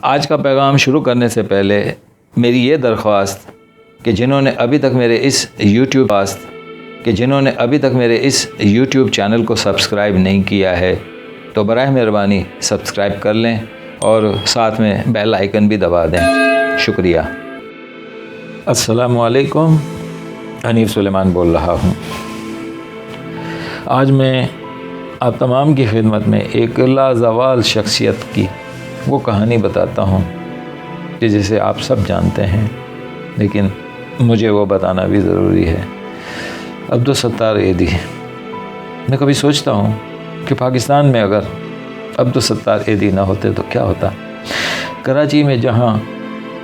آج کا پیغام شروع کرنے سے پہلے میری یہ درخواست کہ جنہوں نے ابھی تک میرے اس یوٹیوب چینل کو سبسکرائب نہیں کیا ہے تو براہ مہربانی سبسکرائب کر لیں اور ساتھ میں بیل آئیکن بھی دبا دیں۔ شکریہ۔ السلام علیکم، حنیف سلیمان بول رہا ہوں۔ آج میں آپ تمام کی خدمت میں ایک لازوال شخصیت کی وہ کہانی بتاتا ہوں کہ جسے آپ سب جانتے ہیں، لیکن مجھے وہ بتانا بھی ضروری ہے۔ عبدالستار ایدھی۔ میں کبھی سوچتا ہوں کہ پاکستان میں اگر عبدالستار ایدھی نہ ہوتے تو کیا ہوتا۔ کراچی میں جہاں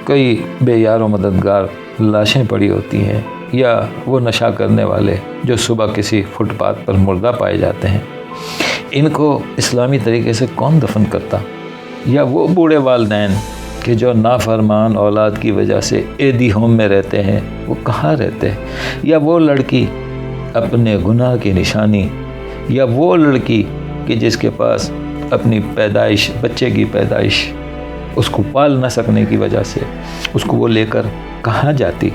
کئی بے یار و مددگار لاشیں پڑی ہوتی ہیں، یا وہ نشہ کرنے والے جو صبح کسی فٹ پاتھ پر مردہ پائے جاتے ہیں، ان کو اسلامی طریقے سے کون دفن کرتا؟ یا وہ بوڑھے والدین کہ جو نافرمان اولاد کی وجہ سے ایدھی ہوم میں رہتے ہیں، وہ کہاں رہتے؟ یا وہ لڑکی اپنے گناہ کی نشانی، یا وہ لڑکی کہ جس کے پاس اپنی پیدائش، بچے کی پیدائش، اس کو پال نہ سکنے کی وجہ سے اس کو وہ لے کر کہاں جاتی؟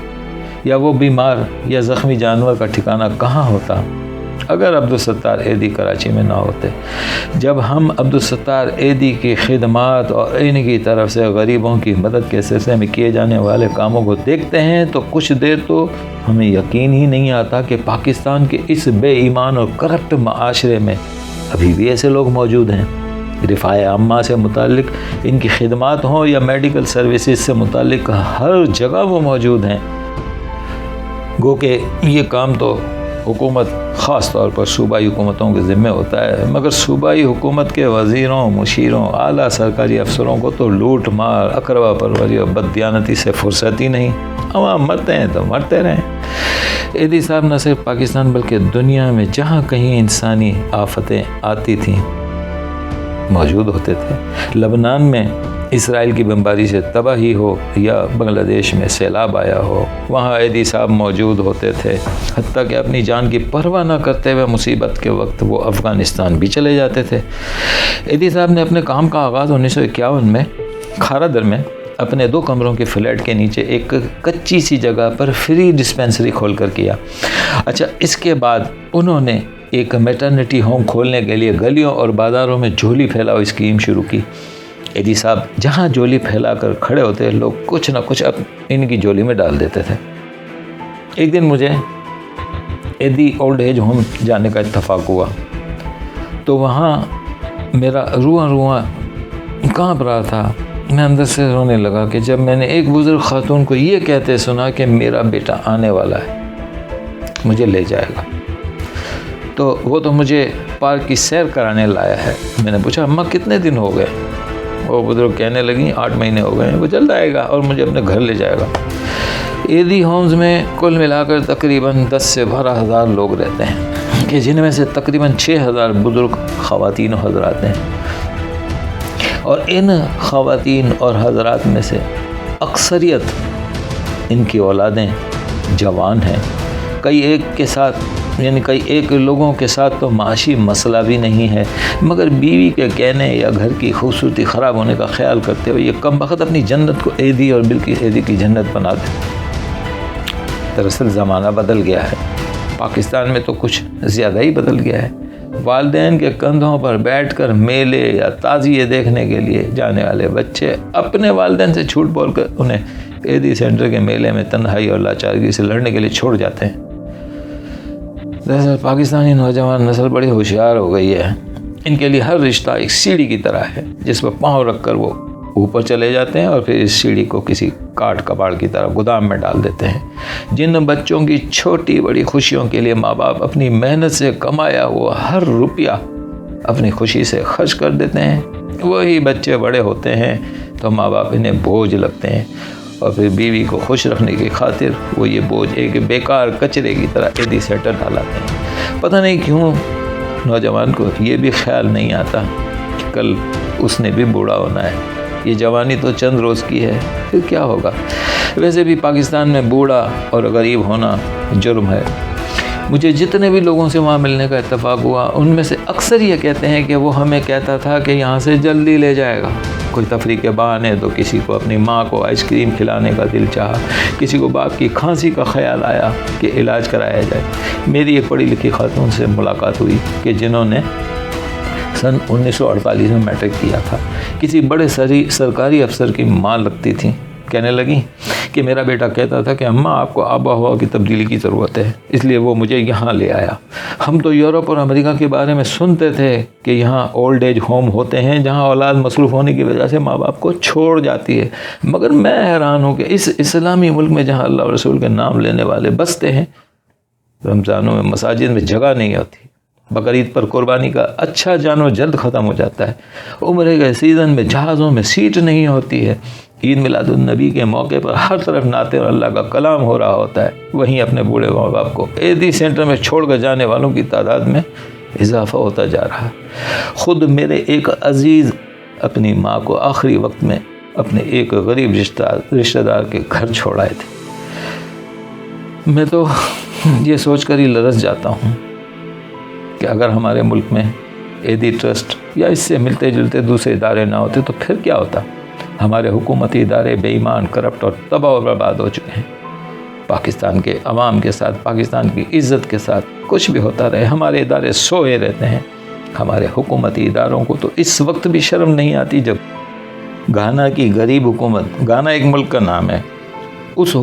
یا وہ بیمار یا زخمی جانور کا ٹھکانہ کہاں ہوتا اگر عبدالستار ایدھی کراچی میں نہ ہوتے؟ جب ہم عبدالستار ایدھی کی خدمات اور ان کی طرف سے غریبوں کی مدد کے سلسلے میں کیے جانے والے کاموں کو دیکھتے ہیں تو کچھ دیر تو ہمیں یقین ہی نہیں آتا کہ پاکستان کے اس بے ایمان اور کرپٹ معاشرے میں ابھی بھی ایسے لوگ موجود ہیں۔ رفاع عامہ سے متعلق ان کی خدمات ہوں یا میڈیکل سروسز سے متعلق، ہر جگہ وہ موجود ہیں۔ گو کہ یہ کام تو حکومت، خاص طور پر صوبائی حکومتوں کے ذمہ ہوتا ہے، مگر صوبائی حکومت کے وزیروں، مشیروں، اعلیٰ سرکاری افسروں کو تو لوٹ مار، اقربا پروری اور بددیانتی سے فرصت ہی نہیں۔ عوام مرتے ہیں تو مرتے رہیں۔ ایدھی صاحب نہ صرف پاکستان بلکہ دنیا میں جہاں کہیں انسانی آفتیں آتی تھیں موجود ہوتے تھے۔ لبنان میں اسرائیل کی بمباری سے تباہی ہو یا بنگلہ دیش میں سیلاب آیا ہو، وہاں ایدھی صاحب موجود ہوتے تھے۔ حتیٰ کہ اپنی جان کی پرواہ نہ کرتے ہوئے مصیبت کے وقت وہ افغانستان بھی چلے جاتے تھے۔ ایدھی صاحب نے اپنے کام کا آغاز 1951 میں کھارا در میں اپنے 2 کمروں کے فلیٹ کے نیچے ایک کچی سی جگہ پر فری ڈسپینسری کھول کر کیا۔ اچھا، اس کے بعد انہوں نے ایک میٹرنٹی ہوم کھولنے کے لیے گلیوں اور بازاروں میں جھولی پھیلاؤ اسکیم شروع کی۔ ایدھی صاحب جہاں جھولی پھیلا کر کھڑے ہوتے، لوگ کچھ نہ کچھ ان کی جھولی میں ڈال دیتے تھے۔ ایک دن مجھے ایدھی اولڈ ایج ہوم جانے کا اتفاق ہوا تو وہاں میرا رواں کانپ رہا تھا۔ میں اندر سے رونے لگا کہ جب میں نے ایک بزرگ خاتون کو یہ کہتے سنا کہ میرا بیٹا آنے والا ہے، مجھے لے جائے گا، تو وہ تو مجھے پارک کی سیر کرانے لایا ہے۔ میں نے پوچھا، اماں کتنے دن ہو گئے؟ وہ بزرگ کہنے لگیں 8 مہینے ہو گئے ہیں، وہ جلد آئے گا اور مجھے اپنے گھر لے جائے گا۔ ایدھی ہومز میں کل ملا کر تقریباً 10 سے 12,000 لوگ رہتے ہیں کہ جن میں سے تقریباً 6,000 بزرگ خواتین و حضرات ہیں، اور ان خواتین اور حضرات میں سے اکثریت ان کی اولادیں جوان ہیں۔ کئی ایک لوگوں کے ساتھ تو معاشی مسئلہ بھی نہیں ہے، مگر بیوی کے کہنے یا گھر کی خوبصورتی خراب ہونے کا خیال کرتے ہوئے یہ کم بخت اپنی جنت کو ایدھی اور بلکہ ایدھی کی جنت بنا دے۔ دراصل زمانہ بدل گیا ہے، پاکستان میں تو کچھ زیادہ ہی بدل گیا ہے۔ والدین کے کندھوں پر بیٹھ کر میلے یا تعزیے دیکھنے کے لیے جانے والے بچے اپنے والدین سے جھوٹ بول کر انہیں ایدھی سینٹر کے میلے میں تنہائی اور لاچارگی سے لڑنے کے لیے چھوڑ جاتے ہیں۔ دراصل پاکستانی نوجوان نسل بڑی ہوشیار ہو گئی ہے۔ ان کے لیے ہر رشتہ ایک سیڑھی کی طرح ہے جس پر پاؤں رکھ کر وہ اوپر چلے جاتے ہیں اور پھر اس سیڑھی کو کسی کاٹ کباڑ کی طرح گودام میں ڈال دیتے ہیں۔ جن بچوں کی چھوٹی بڑی خوشیوں کے لیے ماں باپ اپنی محنت سے کمایا ہوا ہر روپیہ اپنی خوشی سے خرچ کر دیتے ہیں، وہی بچے بڑے ہوتے ہیں تو ماں باپ انہیں بوجھ لگتے ہیں، اور پھر بیوی کو خوش رکھنے کی خاطر وہ یہ بوجھ ایک بیکار کچرے کی طرح ایدھی سیٹر ڈالاتے ہیں۔ پتہ نہیں کیوں نوجوان کو یہ بھی خیال نہیں آتا کہ کل اس نے بھی بوڑھا ہونا ہے، یہ جوانی تو چند روز کی ہے، پھر کیا ہوگا۔ ویسے بھی پاکستان میں بوڑھا اور غریب ہونا جرم ہے۔ مجھے جتنے بھی لوگوں سے وہاں ملنے کا اتفاق ہوا، ان میں سے اکثر یہ کہتے ہیں کہ وہ ہمیں کہتا تھا کہ یہاں سے جلدی لے جائے گا، کوئی تفریح کے بہانے تو کسی کو اپنی ماں کو آئس کریم کھلانے کا دل چاہا، کسی کو باپ کی کھانسی کا خیال آیا کہ علاج کرایا جائے۔ میری ایک پڑھی لکھی خاتون سے ملاقات ہوئی کہ جنہوں نے سن 1948 میں میٹرک کیا تھا، کسی بڑے سرکاری افسر کی ماں لگتی تھیں۔ کہنے لگی کہ میرا بیٹا کہتا تھا کہ اماں آپ کو آب و ہوا کی تبدیلی کی ضرورت ہے، اس لیے وہ مجھے یہاں لے آیا۔ ہم تو یورپ اور امریکہ کے بارے میں سنتے تھے کہ یہاں اولڈ ایج ہوم ہوتے ہیں جہاں اولاد مصروف ہونے کی وجہ سے ماں باپ کو چھوڑ جاتی ہے، مگر میں حیران ہوں کہ اس اسلامی ملک میں جہاں اللہ اور رسول کے نام لینے والے بستے ہیں، رمضانوں میں مساجد میں جگہ نہیں ہوتی، بقرعید پر قربانی کا اچھا جانور جلد ختم ہو جاتا ہے، عمرے کے سیزن میں جہازوں میں سیٹ نہیں ہوتی ہے، عید میلاد النبی کے موقع پر ہر طرف نعتیں اور اللہ کا کلام ہو رہا ہوتا ہے، وہیں اپنے بوڑھے ماں باپ کو عیدی سینٹر میں چھوڑ کر جانے والوں کی تعداد میں اضافہ ہوتا جا رہا ہے۔ خود میرے ایک عزیز اپنی ماں کو آخری وقت میں اپنے ایک غریب رشتہ دار کے گھر چھوڑ آئے تھے۔ میں تو یہ سوچ کر ہی لرز جاتا ہوں کہ اگر ہمارے ملک میں عیدی ٹرسٹ یا اس سے ملتے جلتے دوسرے ادارے نہ ہوتے تو پھر کیا ہوتا؟ ہمارے حکومتی ادارے بے ایمان، کرپٹ اور تباہ و برباد ہو چکے ہیں۔ پاکستان کے عوام کے ساتھ، پاکستان کی عزت کے ساتھ کچھ بھی ہوتا رہے، ہمارے ادارے سوئے رہتے ہیں۔ ہمارے حکومتی اداروں کو تو اس وقت بھی شرم نہیں آتی جب گھانا کی غریب حکومت، گھانا ایک ملک کا نام ہے، اس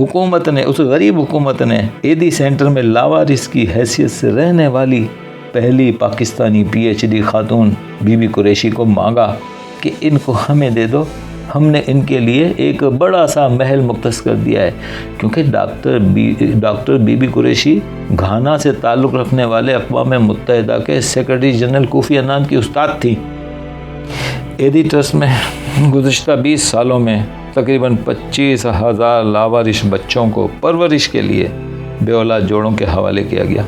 غریب حکومت نے عیدی سینٹر میں لاوارث کی حیثیت سے رہنے والی پہلی پاکستانی PhD خاتون بی بی قریشی کو مانگا کہ ان کو ہمیں دے دو، ہم نے ان کے لیے ایک بڑا سا محل مختص کر دیا ہے، کیونکہ doctor B B Qureshi Ghana سے تعلق رکھنے والے اقوام متحدہ کے سیکرٹری جنرل کوفی عنان کی استاد تھیں۔ عیدی ٹرسٹ میں گزشتہ 20 سالوں میں تقریباً 25,000 لاوارث بچوں کو پرورش کے لیے بے اولاد جوڑوں کے حوالے کیا گیا،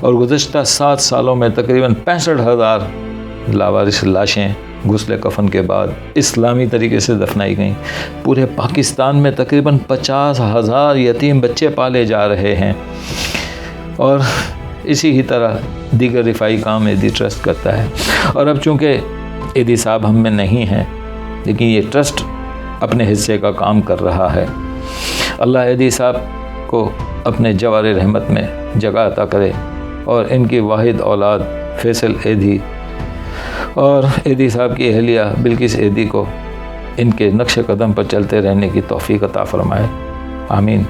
اور گزشتہ 7 سالوں میں تقریباً 65,000 لاوارث لاشیں غسل کفن کے بعد اسلامی طریقے سے دفنائی گئیں۔ پورے پاکستان میں تقریباً 50,000 یتیم بچے پالے جا رہے ہیں، اور اسی ہی طرح دیگر رفائی کام عیدی ٹرسٹ کرتا ہے۔ اور اب چونکہ عیدی صاحب ہم میں نہیں ہیں، لیکن یہ ٹرسٹ اپنے حصے کا کام کر رہا ہے۔ اللہ عیدی صاحب کو اپنے جوار رحمت میں جگہ عطا کرے، اور ان کی واحد اولاد فیصل عیدی اور عیدی صاحب کی اہلیہ بلقیس عیدی کو ان کے نقش قدم پر چلتے رہنے کی توفیق عطا فرمائے، آمین۔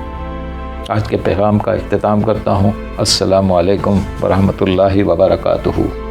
آج کے پیغام کا اختتام کرتا ہوں۔ السلام علیکم ورحمۃ اللہ وبرکاتہ۔